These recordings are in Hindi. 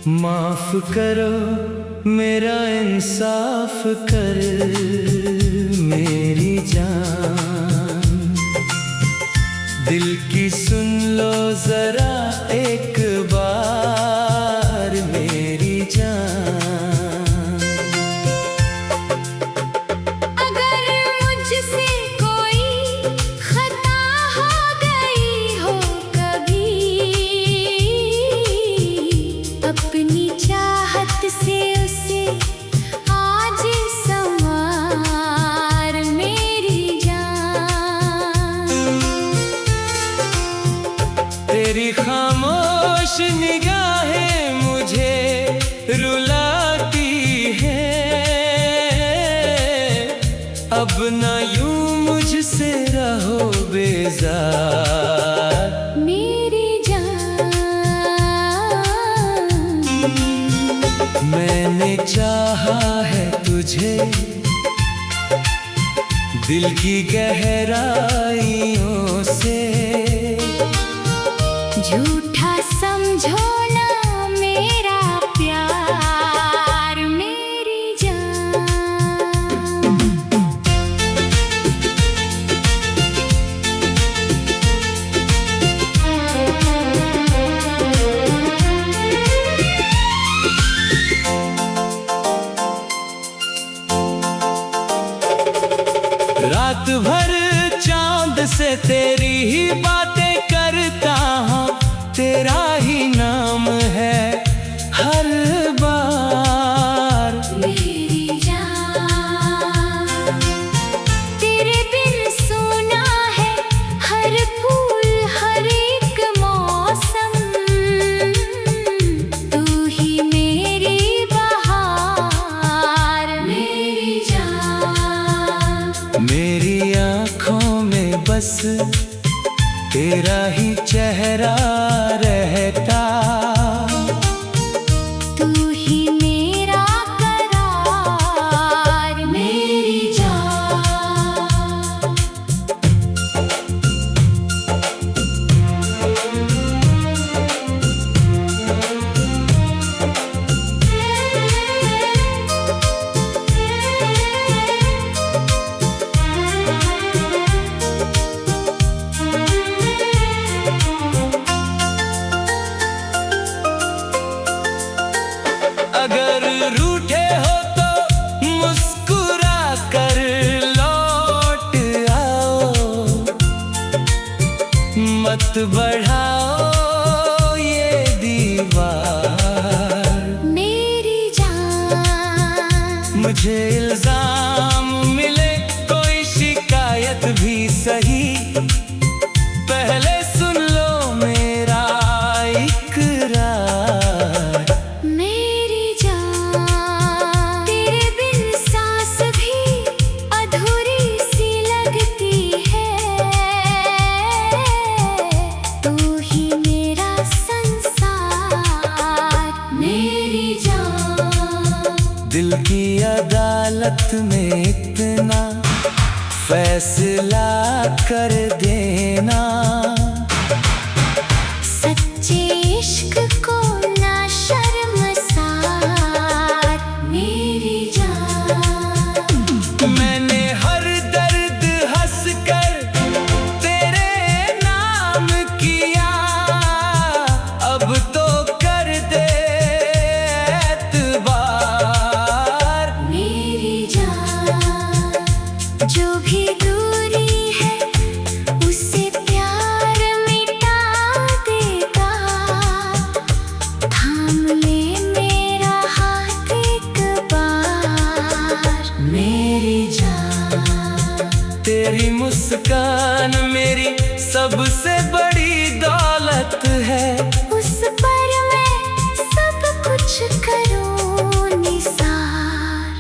माफ करो मेरा इंसाफ कर मेरी जान, दिल की सुन लो जरा एक बार मेरी जान। अगर मुझसे कोई खता हो गई हो कभी, अपनी चाहत से उसे आज संवार मेरी जान। तेरी खामोश निगाहें मुझे रुलाती हैं, अब ना यूं मुझसे रहो बेजार मेरी जान। मैंने चाहा है तुझे दिल की गहराइयों से, झूठा समझो ना मेरा प्यार मेरी जान। रात भर चांद से तेरी ही बातें करता हूँ, तेरा ही नाम है हर बार मेरी जान। तेरे बिन सोना है हर फूल हर एक मौसम, तू ही मेरी बहार मेरी जान। मेरी आँखों में बस तेरा ही चेहरा रहता, तू ही मेरा करार मेरी जान। अगर रूठे हो तो मुस्कुरा कर लौट आओ, मत बढ़ाओ ये दीवार मेरी जान। मुझे इल्जाम मिले कोई शिकायत भी सही, पहले सुन लो मेरा इकरार मेरी जान। तेरे बिन सांस भी अधूरी सी लगती है, तू ही मेरा संसार मेरी जान। दिल की अदालत में इतना फैसला कर देना, सच्चे इश्क को ना शर्मसार मेरी जान। मैंने हर दर्द हंस कर तेरे नाम किया, अब तो कर दे एतबार मेरी जान। जो भी दूरी है उसे प्यार मिटा देगा, थाम ले मेरा हाथ एक बार मेरी जान। तेरी मुस्कान मेरी सबसे बड़ी दौलत है, उस पर मैं सब कुछ करूं निसार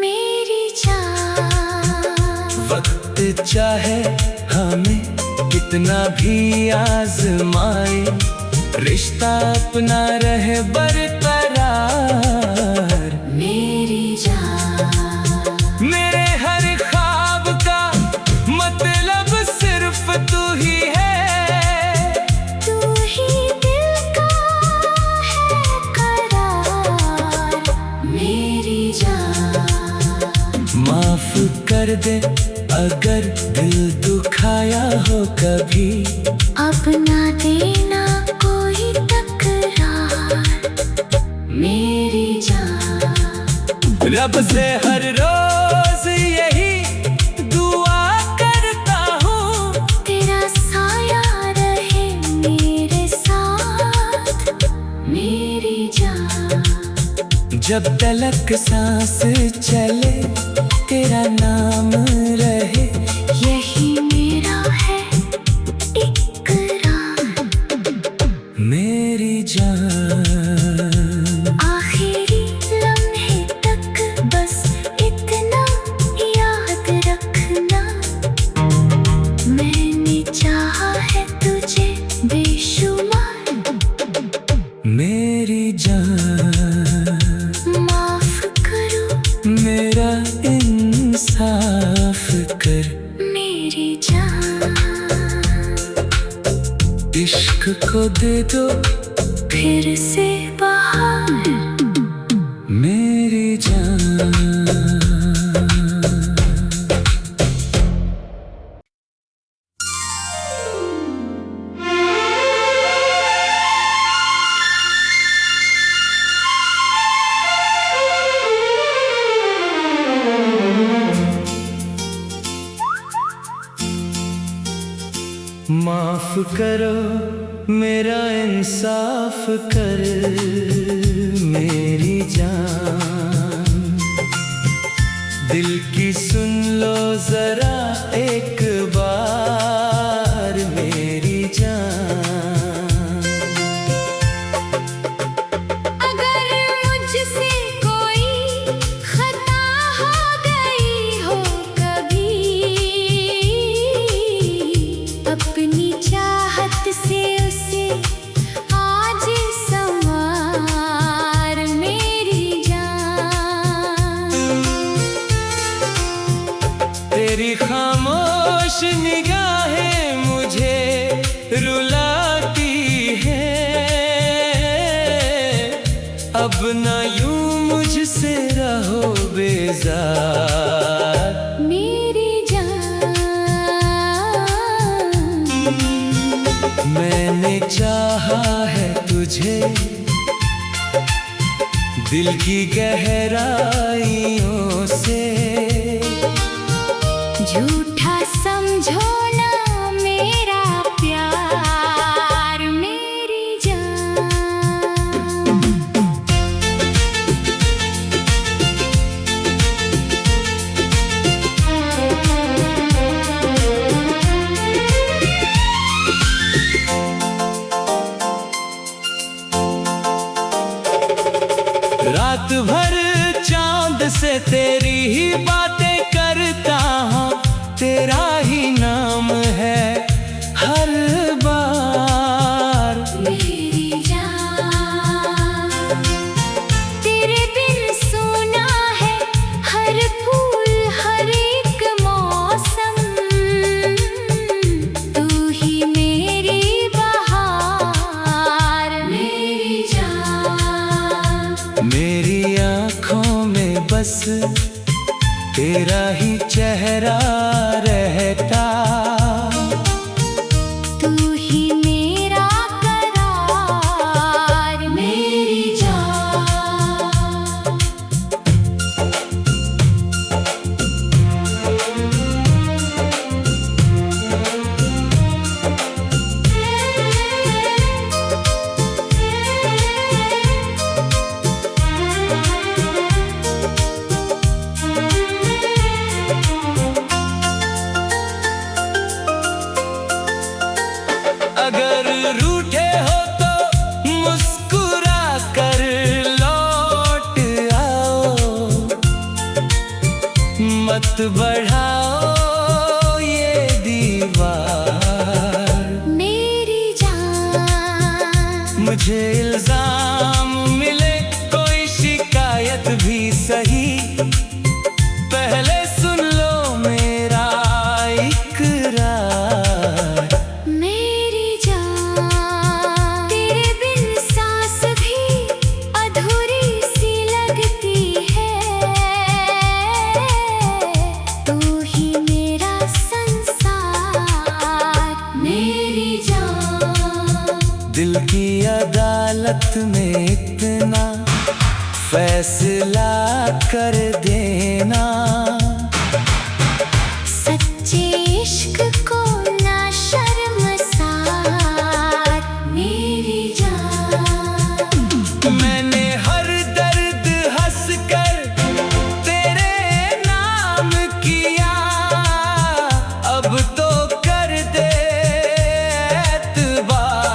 मेरी जान। वक्त चाहे हमें कितना भी आजमाए, रिश्ता अपना रहे बरकरार मेरी जान। मेरे हर ख्वाब का मतलब सिर्फ तू ही है, तू ही दिल का है कर दे अगर दिल दुखाया हो कभी। अब ना देना कोई तकरार मेरी जान। रब से हर रोज यही दुआ करता हूँ, तेरा साया रहे मेरे साथ मेरी जान। जब तलक सांस चले तेरा नाम रहे, यही मेरा है इकरार मेरी जान। आखिरी लम्हे तक बस इतना याद रखना, मैंने चाहा है तुझे बेशुमार मेरी जान। माफ करो मेरा इंसाफ कर मेरी जान। इश्क को दे दो फिर से बाहर मेरी जान। माफ करो मेरा इंसाफ कर मेरी जान। दिल की सुन लो जरा एक बार मेरी जान। अगर मुझसे कोई खता हो गई हो कभी, अपनी चाहत से उसे आज संवार मेरी जान। तेरी खामोश निगाहें मुझे रुलाती हैं, अब ना यूं मुझसे रहो बेजार मेरी जान। मैंने चाहा है तुझे दिल की गहराइयों से, झूठा समझो ना मेरा प्यार मेरी जान। रात भर चांद से तेरी ही बातें करता हूँ, तेरा ही नाम है हर बार मेरी जान। तेरे बिन सोना है हर फूल हर एक मौसम, तू ही मेरी बहार मेरी जान। मेरी आँखों में बस तेरा ही चेहरा रहता, तू ही मेरा करार मेरी जान। अगर रूठे हो तो मुस्कुरा कर लौट आओ, मत बढ़ाओ ये दीवार मेरी जान। मुझे इल्जाम मिले कोई शिकायत भी सही, पहले सुन लो मेरा इकरार मेरी जान। तेरे बिन सांस भी अधूरी सी लगती है, तू अदालत में इतना फैसला कर देना। सच्चे इश्क को ना शर्मसार मेरी जान। मैंने हर दर्द हंस कर तेरे नाम किया, अब तो कर दे एतबार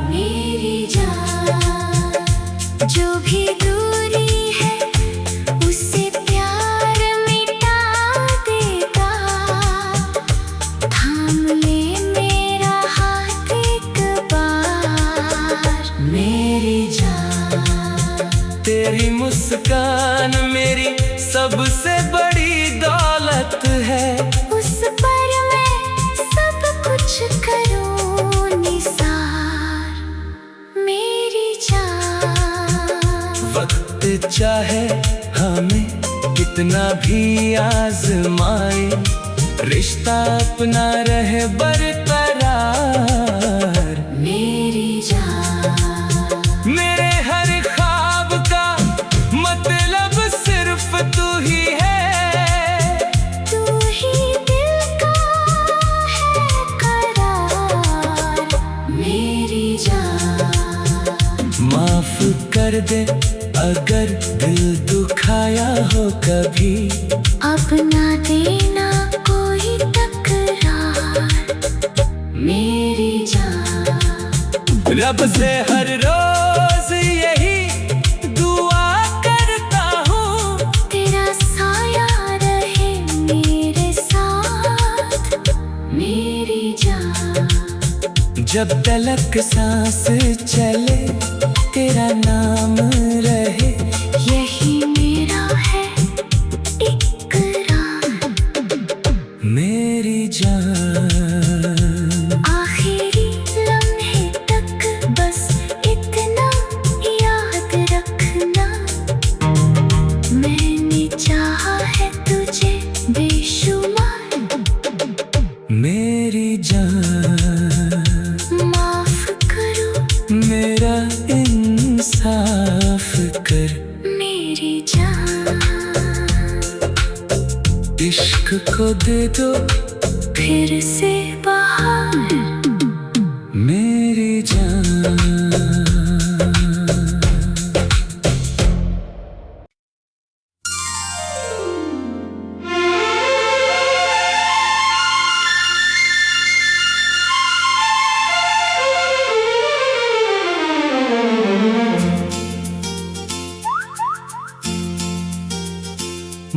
मेरी जान। जो भी दूरी है उससे प्यार मिटा देगा। थाम ले मेरा हाथ एक बार मेरी जान। तेरी मुस्कान मेरी सबसे बड़ी दौलत है। उस पर मैं सब कुछ करूं निसार मेरी जान। वक्त चाहे हमें कितना भी आजमाए, रिश्ता अपना रहे बरकरार मेरी जान। मेरे हर ख्वाब का मतलब सिर्फ तू ही है। तू ही दिल का है करार मेरी जान। माफ कर दे अगर दिल दुखाया हो कभी, अब ना देना कोई तकरार मेरी जान। रब से हर रोज यही दुआ करता हूँ, तेरा साया रहे मेरे साथ मेरी जान। जब तलक सांस चले तेरा नाम रहे। यही मेरा है इकरार मेरी जान। आखिरी लम्हे तक बस इतना याद रखना। मैंने चाहा है तुझे बेशुमार मेरी जान। माफ करो मेरा इंसाफ कर मेरी जान। इश्क को दे दो फिर से बाहर मेरी जान।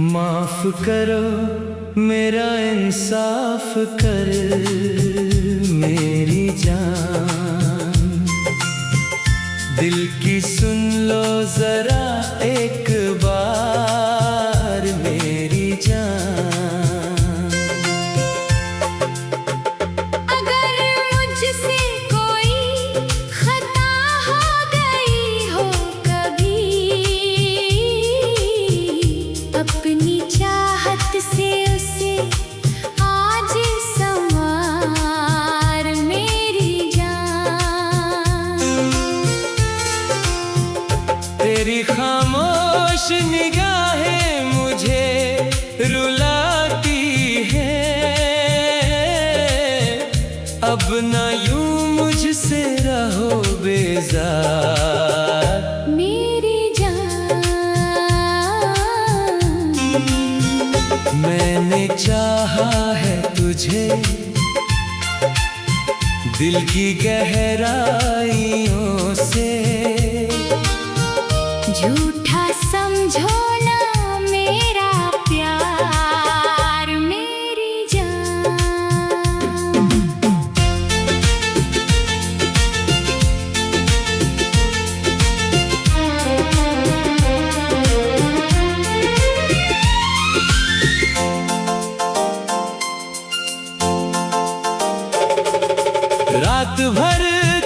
माफ करो मेरा इंसाफ कर मेरी जान। दिल की सुन लो जरा एक बार मेरी जान। अगर मुझसे कोई खता हो गई हो कभी, अपनी चाहत से उसे आज संवार मेरी जान। तेरी खामोश निगाहें मुझे रुलाती हैं। अब ना यूं मुझसे रहो बेजार मेरी जान। मैंने चाहा है तुझे दिल की गहराइयों से। झूठा समझो ना मेरा प्यार मेरी जान। रात भर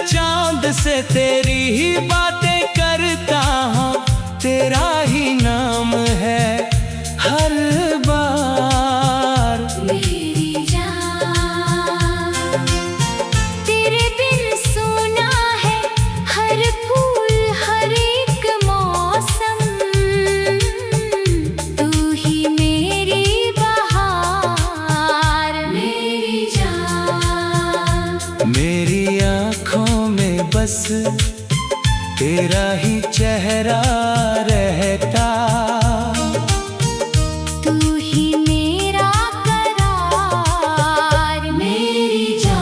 चांद से तेरी ही बातें करता हूँ, तेरा ही नाम है हर बार मेरी जान। तेरे बिन सोना है तेरा ही चेहरा रहता। तू ही मेरा करार, मेरी जान।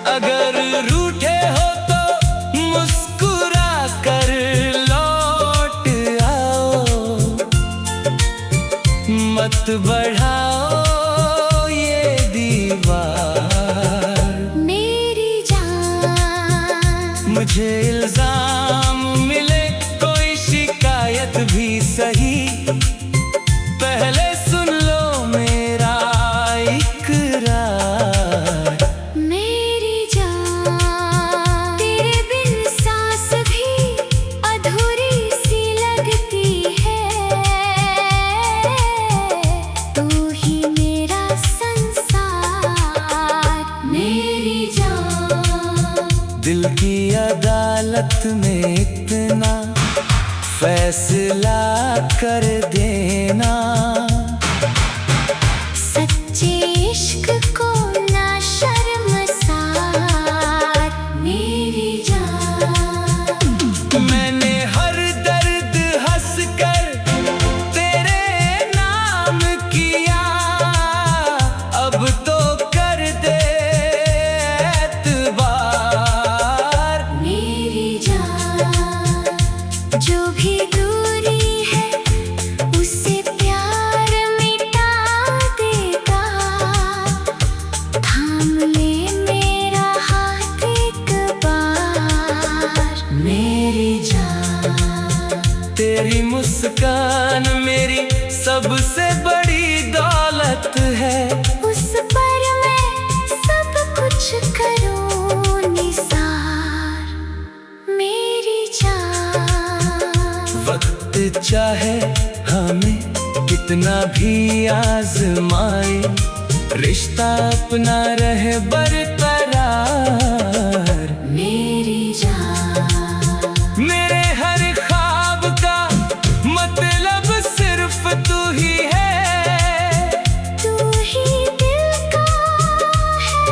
अगर रूठे हो तो मुस्कुरा कर लौट आओ, मत बढ़ाओ ये दीवार। मेरी जान, मुझे इल्जाम मिले कोई शिकायत भी सही, पहले सुन लो मेरा इकरार। मेरी जान, तेरे बिन सांस भी अधूरी सी लगती है। तू ही मेरा संसार, मेरी जान। दिल की अदालत में इतना फैसला कर देना, सच्चे इश्क को ना शर्मसार, मेरी जान। मैंने हर दर्द हंस कर तेरे नाम किया, अब तो कर दे एतबार। मेरी जान, जो भी दूरी है उससे प्यार मिटा देगा। थाम ले मेरा हाथ एक बार, मेरी जान। तेरी मुस्कान मेरी सबसे बड़ी दौलत है, उस पर मैं सब कुछ करूं निसार, मेरी जान। वक्त चाहे हमें कितना भी आजमाए, रिश्ता अपना रहे बरकरार। मेरी जान, मेरे हर ख्वाब का मतलब सिर्फ तू ही है, तू ही दिल का है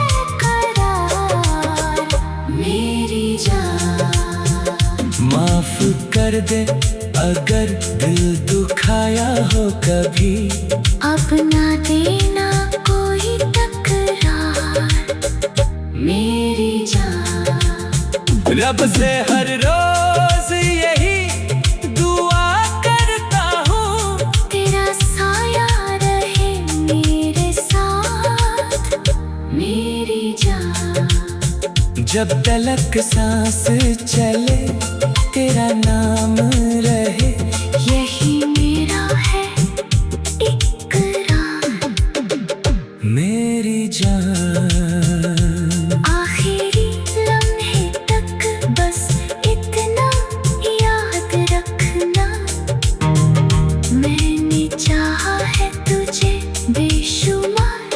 करार, मेरी जान। माफ कर दे अगर दिल दुखाया हो कभी, अपना देना कोई तकरार, मेरी जान। रब से हर रोज यही दुआ करता हूँ, तेरा साया रहे मेरे साथ, मेरी जान। जब तलक सांस चले तेरा नाम रहे, यही मेरा है इकरार, मेरी जान। आखिरी लम्हे तक बस इतना याद रखना, मैंने चाहा है तुझे बेशुमार,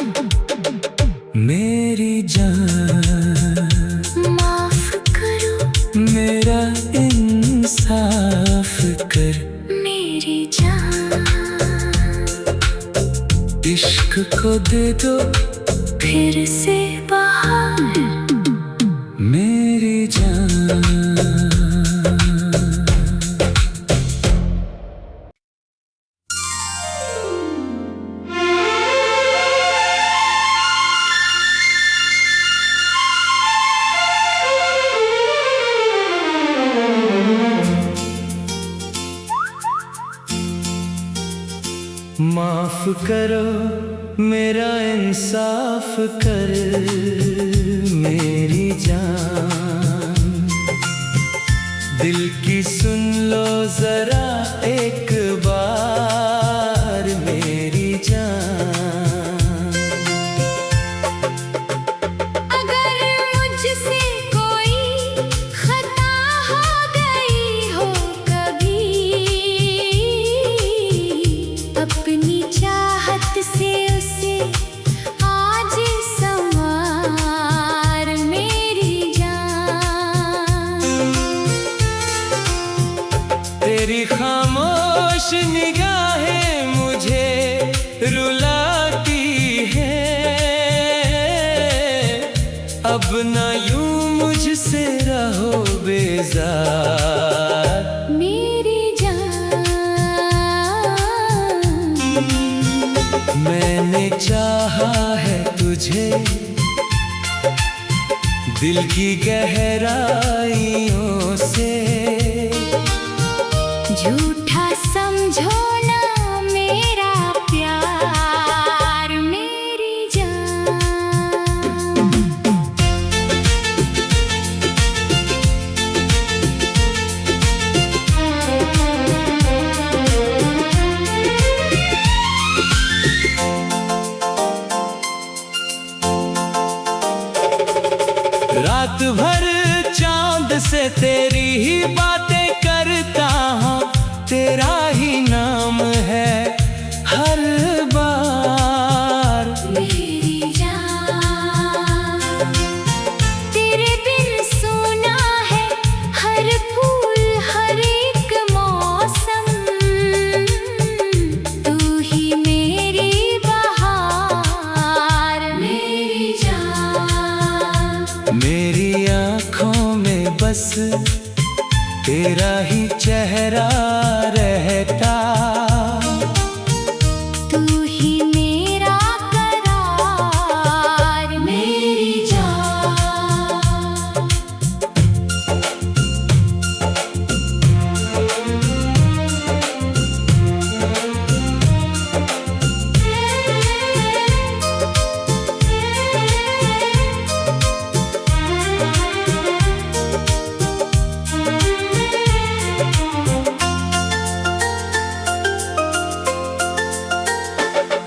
मेरी जान। माफ करो मेरा इंसाफ कर, मेरी जान। इश्क को दे दो फिर से बाहर, मेरी जान। माफ करो मेरा इंसाफ कर, मेरी जान। दिल की सुन लो जरा एक बार, मेरी जान। अगर मुझसे कोई खता हो गई हो कभी, अपनी तुझे दिल की गहराइयों से। झूठा समझो ना मेरा प्यार मेरी जान। रात भर चांद से तेरी ही बातें करता हूँ, तेरा ही नाम है हर बार मेरी जान, तेरे बिन सोना है हर फूल हर एक मौसम। तू ही मेरी बहार मेरी जान। मेरी आँखों में बस तेरा ही चेहरा रहता। तू ही मेरा करार मेरी जान।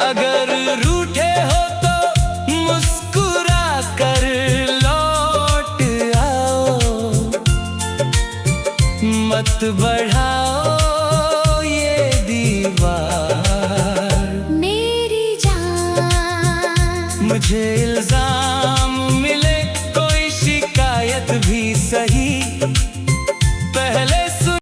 अगर रूठे हो तो मुस्कुरा कर लौट आओ, मत बढ़ाओ ये दीवार मेरी जान, मुझे इल्जाम